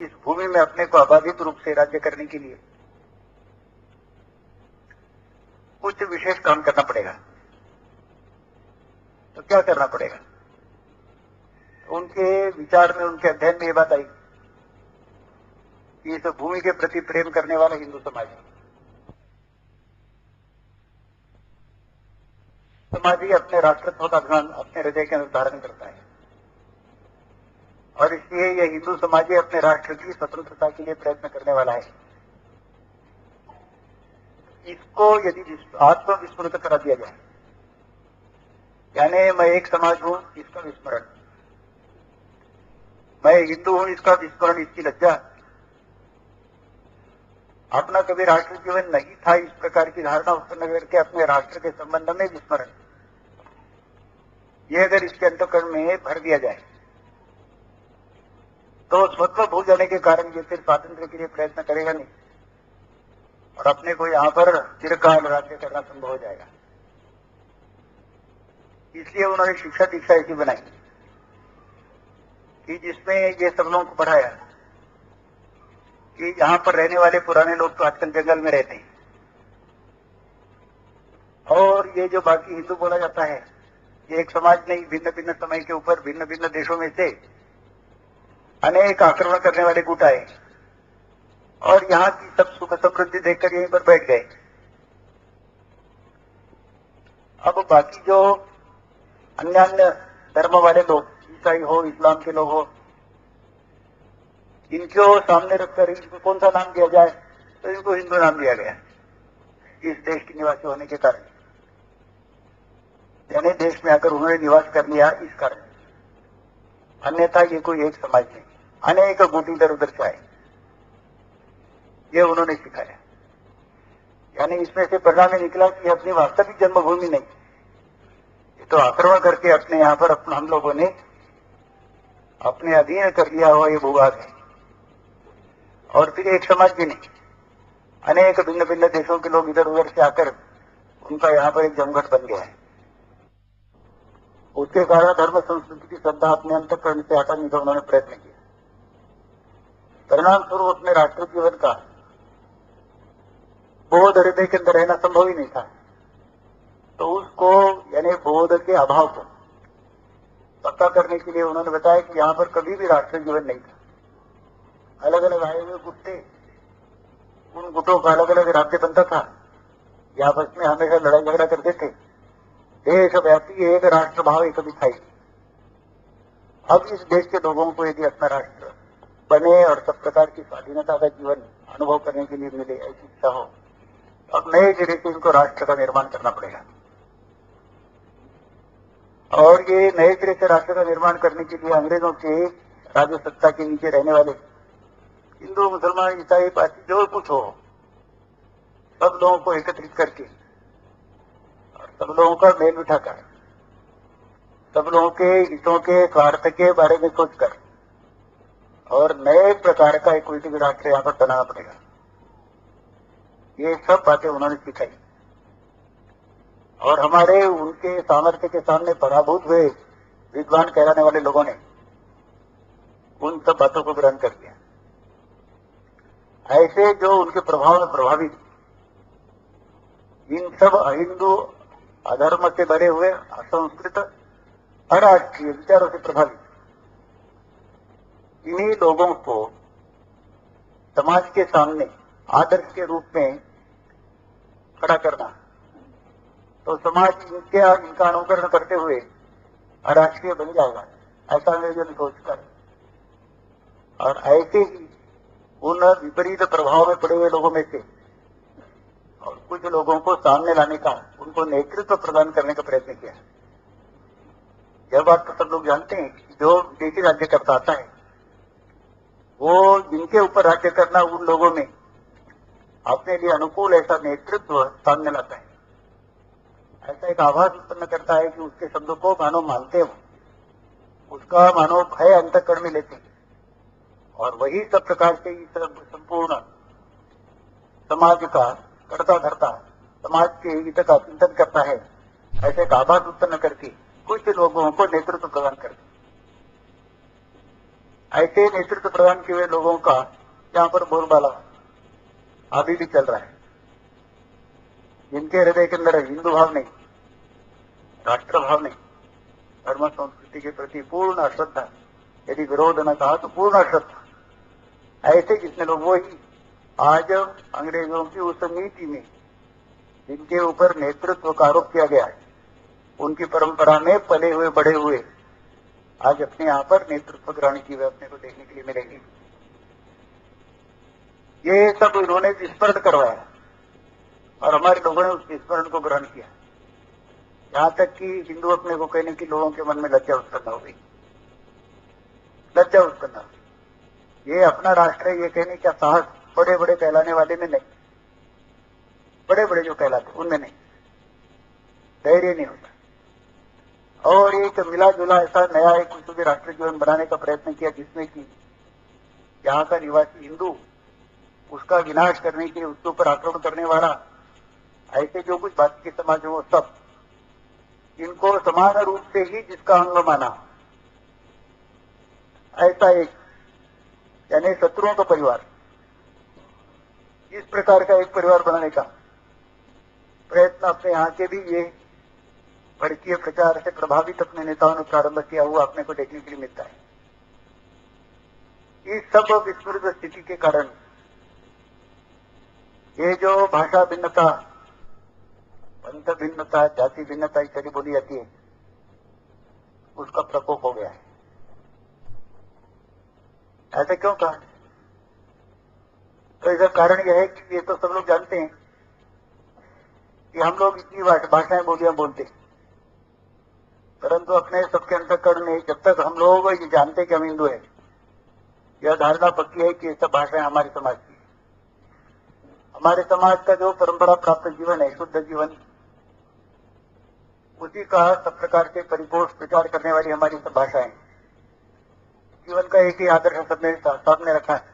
इस भूमि में अपने को अबाधित रूप से राज्य करने के लिए कुछ विशेष काम करना पड़ेगा। तो क्या करना पड़ेगा? उनके विचार में, उनके अध्ययन में ये बात आई कि इस भूमि के प्रति प्रेम करने वाला हिंदू समाज ही अपने राष्ट्रत्व का अभिमान अपने हृदय के अंदर धारण करता है, और इसलिए यह हिंदू समाज ही अपने राष्ट्र की स्वतंत्रता के लिए प्रयत्न करने वाला है। इसको यदि आत्मविस्मृत करा दिया जाए, यानी मैं एक समाज हूं इसका विस्मरण, मैं हिंदू हूं इसका विस्मरण, इसकी लज्जा, अपना कभी राष्ट्र जीवन नहीं था इस प्रकार की धारणा उत्पन्न करके अपने राष्ट्र के संबंध में विस्मरण, यह अगर इसके अंतःकरण में भर दिया जाए तो स्वत्व भूल जाने के कारण ये फिर स्वातंत्र के लिए प्रयत्न करेगा नहीं और अपने को यहां पर चिरकाल राज्य करना संभव हो जाएगा। इसलिए उन्होंने शिक्षा दीक्षा ऐसी बनाई कि जिसमें ये सब लोगों को पढ़ाया कि यहां पर रहने वाले पुराने लोग तो आजकल जंगल में रहते हैं, और ये जो बाकी हिंदू बोला जाता है ये एक समाज नहीं, भिन्न भिन्न समय के ऊपर भिन्न भिन्न देशों में से अनेक आक्रमण करने वाले गुट आए और यहाँ की सब सुख समृद्धि देखकर यहीं पर बैठ गए। अब बाकी जो अन्य अन्य धर्म वाले लोग, ईसाई हो, इस्लाम के लोग हो, इनको सामने रखकर इनको कौन सा नाम दिया जाए, तो इनको हिंदू नाम दिया गया इस देश के निवासी होने के कारण, यानी देश में आकर उन्होंने निवास कर लिया इस कारण। अन्यथा ये कोई एक समाज नहीं, अनेक गुट इधर उधर से आए, ये उन्होंने सिखाया। यानी इसमें से परिणाम निकला कि अपनी वास्तविक जन्मभूमि नहीं, ये तो आक्रमण करके अपने यहाँ पर हम लोगों ने अपने अधीन कर लिया हुआ ये भूभाग है, और फिर एक समाज भी नहीं, अनेक भिन्न भिन्न देशों के लोग इधर उधर से आकर उनका यहाँ पर एक जमघट बन गया है। उसके कारण धर्म संस्कृति की श्रद्धा अपने अंतःकरण से हटाने का उन्होंने प्रयत्न किया। परिणाम स्वरूप अपने राष्ट्र जीवन का बोध हृदय के अंदर रहना संभव ही नहीं था, तो उसको यानी बोध के अभाव को पक्का करने के लिए उन्होंने बताया कि यहाँ पर कभी भी राष्ट्र जीवन नहीं था, अलग अलग आए हुए गुट थे, उन गुटों का अलग अलग राज्य बनता था, ये आपस में हमेशा लड़ाई झगड़ा करते थे, देशव्यापी एक राष्ट्र भाव एक भी था। अब इस देश के लोगों को यदि अपना राष्ट्र बने और सब प्रकार की स्वाधीनता का जीवन अनुभव करने के लिए मिले, ऐसी इच्छा हो, अब नए सिरे से इनको राष्ट्र का निर्माण करना पड़ेगा। और ये नए सिरे से राष्ट्र का निर्माण करने के लिए अंग्रेजों के राज्य सत्ता के नीचे रहने वाले हिंदू, मुसलमान, ईसाई, पारसी जो कुछ हो, सब लोगों को एकत्रित करके और सब लोगों का मेल बिठाकर, सब लोगों के हितों के स्वार्थ के बारे में सोचकर और नए प्रकार का एक वैदिक राष्ट्र यहाँ पर बनाना पड़ेगा। ये सब बातें उन्होंने सिखाई और हमारे उनके सामर्थ्य के सामने पराभूत हुए विद्वान कहलाने वाले लोगों ने उन सब बातों को ग्रहण कर लिया। ऐसे जो उनके प्रभाव में प्रभावित, इन सब अहिंदू, अधर्म से भरे हुए, असंस्कृत, अराष्ट्रीय विचारों से प्रभावित इन्हीं लोगों को समाज के सामने आदर्श के रूप में खड़ा करना, तो समाज इनका अनुकरण करते हुए अराष्ट्रीय बन जाएगा, ऐसा अंग्रेजों ने सोचकर और ऐसे ही उन विपरीत प्रभाव में पड़े हुए लोगों में से और कुछ लोगों को सामने लाने का, उनको नेतृत्व प्रदान करने का प्रयत्न किया। यह बात तो सब लोग जानते हैं कि जो विदेशी राज्य करता आता है वो जिनके ऊपर राज्य करना, उन लोगों में अपने लिए अनुकूल ऐसा नेतृत्व सामने लाता है, ऐसा एक आभास उत्पन्न करता है कि उसके शब्दों को मानो मानते हो, उसका मानो भय अंतःकरण में लेते हैं, और वही सब प्रकार से इस संपूर्ण समाज का करता धरता, समाज के हित का चिंतन करता है, ऐसे एक आभास उत्पन्न करके कुछ लोगों को नेतृत्व प्रदान करते। ऐसे नेतृत्व प्रदान किए हुए लोगों का यहाँ पर बोलबाला अभी भी चल रहा है, जिनके हृदय के अंदर हिंदू भाव नहीं, राष्ट्र भाव नहीं, धर्म संस्कृति के प्रति पूर्ण अश्रद्धा, यदि विरोध न कहा तो पूर्ण अश्रद्धा, ऐसे जितने लोग वो ही आज अंग्रेजों की उस नीति में जिनके ऊपर नेतृत्व का आरोप किया गया है, उनकी परंपरा में पले हुए बड़े हुए आज अपने यहाँ पर नेतृत्व ग्रहण किए हुए अपने को देखने के लिए मिलेंगे। ये सब उन्होंने विस्मरण करवाया और हमारे लोगों ने उस विस्मरण को ग्रहण किया, यहाँ तक कि हिंदू अपने को कहने की लोगों के मन में लज्जा उत्पन्न हो गई, लज्जा उत्पन्न हो गई। ये अपना राष्ट्र है ये कहने का साहस बड़े बड़े कहलाने वाले में नहीं, बड़े बड़े जो कहलाते उनमें नहीं, धैर्य नहीं होता। और एक मिला जुला ऐसा नया एक कुछ भी राष्ट्र जीवन बनाने का प्रयत्न किया जिसमें कि यहाँ का निवासी हिंदू उसका विनाश करने के लिए उसके ऊपर आक्रमण करने वाला, ऐसे जो कुछ बाकी के समाज है वो सब इनको समान रूप से ही जिसका अंग माना, ऐसा एक यानी शत्रुओं का परिवार, इस प्रकार का एक परिवार बनाने का प्रयत्न अपने यहाँ के भी ये वर्गीय प्रचार से प्रभावित अपने नेताओं ने प्रारंभ किया हुआ अपने को देखने के लिए मिलता है। इस सब विस्मृत स्थिति के कारण ये जो भाषा भिन्नता, पंथ भिन्नता, जाति भिन्नता इत्यादि बोली जाती है, उसका प्रकोप हो गया है। ऐसा क्यों कहा? तो इसका कारण यह है कि ये तो सब लोग जानते हैं कि हम लोग इतनी भाषाएं बोलियां बोलते हैं, परंतु अपने सबके अंतःकरण में जब तक हम लोग ये जानते कि हम हिंदू है, यह धारणा पक्की है कि ये सब भाषाएं हमारे समाज की, हमारे समाज का जो परंपरा प्राप्त जीवन है, शुद्ध जीवन, उसी का सब प्रकार से परिपोष प्रचार करने वाली हमारी सब भाषाएं, जीवन का एक ही आदर्श सबने सामने रखा है,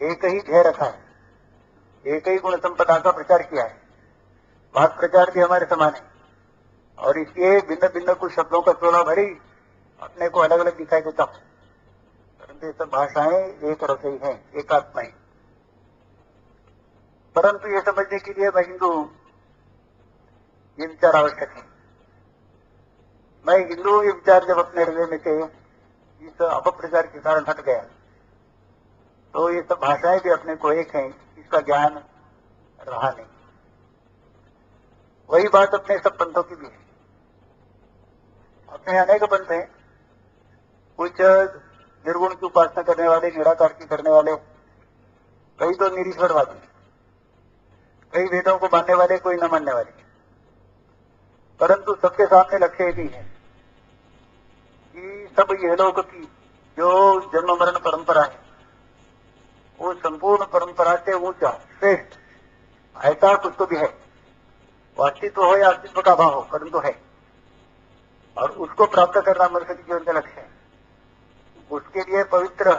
एक ही ध्येय रखा है, एक ही गुण संपदा का प्रचार किया है, वाक प्रचार भी हमारे समान है। और इसलिए भिन्न भिन्न कुछ शब्दों का चोला भरी अपने को अलग अलग दिखाई देता हूं, परंतु ये सब भाषाएं एक रस ही हैं, एक आत्मा ही। परंतु ये समझने के लिए मैं हिंदू हूं, ये विचार आवश्यक है। मैं हिंदू ये विचार जब अपने हृदय में से इस अपप्रचार के कारण हट गया, तो ये सब भाषाएं भी अपने को एक हैं, इसका ज्ञान रहा नहीं। वही बात अपने सब पंथों की भी है। अपने अनेक पंथ हैं, कुछ निर्गुण की उपासना करने वाले, निराकार की करने वाले, कई तो निरीश्वरवादी, कई वेदों को मानने वाले, कोई न मानने वाले, परंतु सबके सामने लक्ष्य भी है कि सब यह लोग की जो जन्म मरण परंपरा है वो संपूर्ण परंपरा से ऊंचा श्रेष्ठ ऐसा कुछ तो भी है, अस्तित्व हो या अस्तित्व का अभाव हो, परंतु है, और उसको प्राप्त करना मनुष्य के जीवन का लक्ष्य है। उसके लिए पवित्र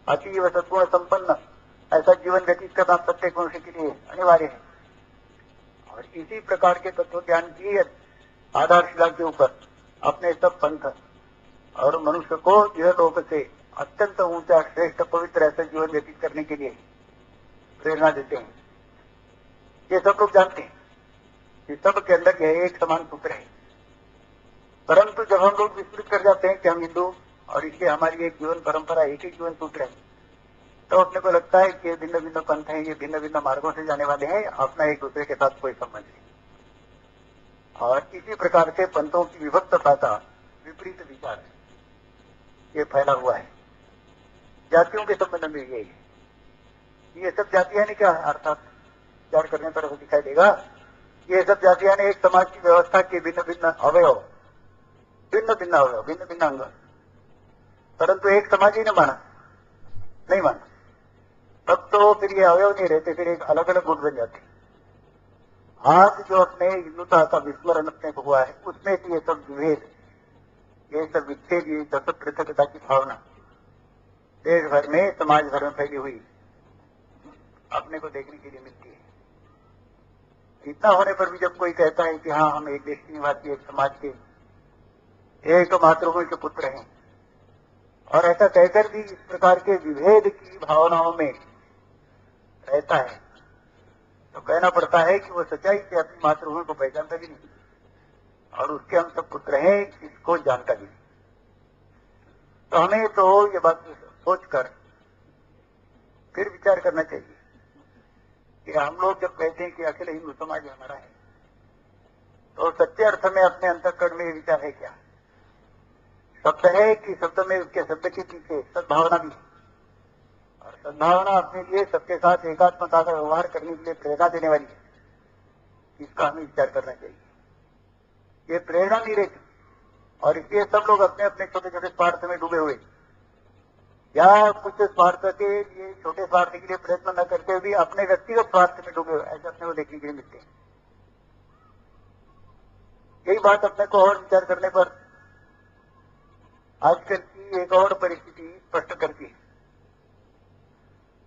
अतीव सद्गुण संपन्न ऐसा जीवन व्यतीत करना प्रत्येक मनुष्य के लिए अनिवार्य है। और इसी प्रकार के तत्व ज्ञान की आधारशिला के ऊपर अपने सब पंथ और मनुष्य को यह लोक से अत्यंत ऊंचा श्रेष्ठ पवित्र ऐसा जीवन व्यतीत करने के लिए प्रेरणा देते हैं। ये सब लोग जानते हैं कि सब के अंदर यह एक समान सूत्र है, परंतु जब हम लोग विस्मृत कर जाते हैं कि हम हिंदू और इसलिए हमारी एक जीवन परंपरा एक ही जीवन सूत्र है, तो अपने को लगता है कि ये भिन्न भिन्न पंथ हैं, ये भिन्न भिन्न मार्गों से जाने वाले हैं, अपना एक दूसरे के साथ कोई संबंध नहीं। और इसी प्रकार से पंथों की विभक्तता का विपरीत विचार ये फैला हुआ है। जातियों के संबंध में यही है। ये सब जातियां नहीं, क्या अर्थात विचार करने पर दिखाई देगा, ये सब जातियां ने एक समाज की व्यवस्था के भिन्न भिन्न अवयव, भिन्न भिन्न अवयव, भिन्न भिन्न अंग, परंतु एक समाज ही नहीं माना, तब तो फिर ये अवयव नहीं रहते, फिर एक अलग अलग गुट बन जाते। आज जो अपने हिंदुता का विस्मरण अपने को हुआ है, उसमें ये सब विभेद, ये सब विच्छेद, ये सब पृथकता की भावना देश भर में, समाज भर में फैली हुई अपने को देखने के लिए मिलती है। इतना होने पर भी जब कोई कहता है कि हाँ हम एक देश के निवासी, एक समाज के, एक मातृभूमि के पुत्र हैं और ऐसा कहकर भी इस प्रकार के विभेद की भावनाओं में रहता है, तो कहना पड़ता है कि वो सच्चाई से अपनी मातृभूमि को पहचानता भी नहीं और उसके हम सब पुत्र हैं इसको जानता भी नहीं। तो हमें तो ये बात सोचकर फिर विचार करना चाहिए कि हम लोग जब कहते हैं कि अखिल हिंदू समाज हमारा है, तो सच्चे अर्थ में अपने अंतःकरण में ये विचार है क्या? शब्द है कि शब्द में उसके शब्द के पीछे सद्भावना भी है, और सद्भावना अपने लिए सबके साथ एकात्मता का व्यवहार करने के लिए प्रेरणा देने वाली है। इसका हमें विचार करना चाहिए। ये प्रेरणा नहीं रहती और इसलिए सब लोग अपने अपने छोटे छोटे स्वार्थ में डूबे हुए, या कुछ स्वार्थ के लिए छोटे स्वार्थ के लिए प्रयत्न न करते हुए अपने व्यक्तिगत स्वार्थ में डूबे हुए ऐसे अपने को देखने के लिए मिलते हैं। यही बात अपने को और विचार करने पर आजकल की एक और परिस्थिति स्पष्ट करती है।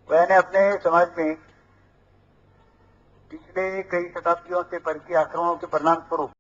मैंने अपने समाज में पिछले कई शताब्दियों से पर के आक्रमणों के परिणाम स्वरूप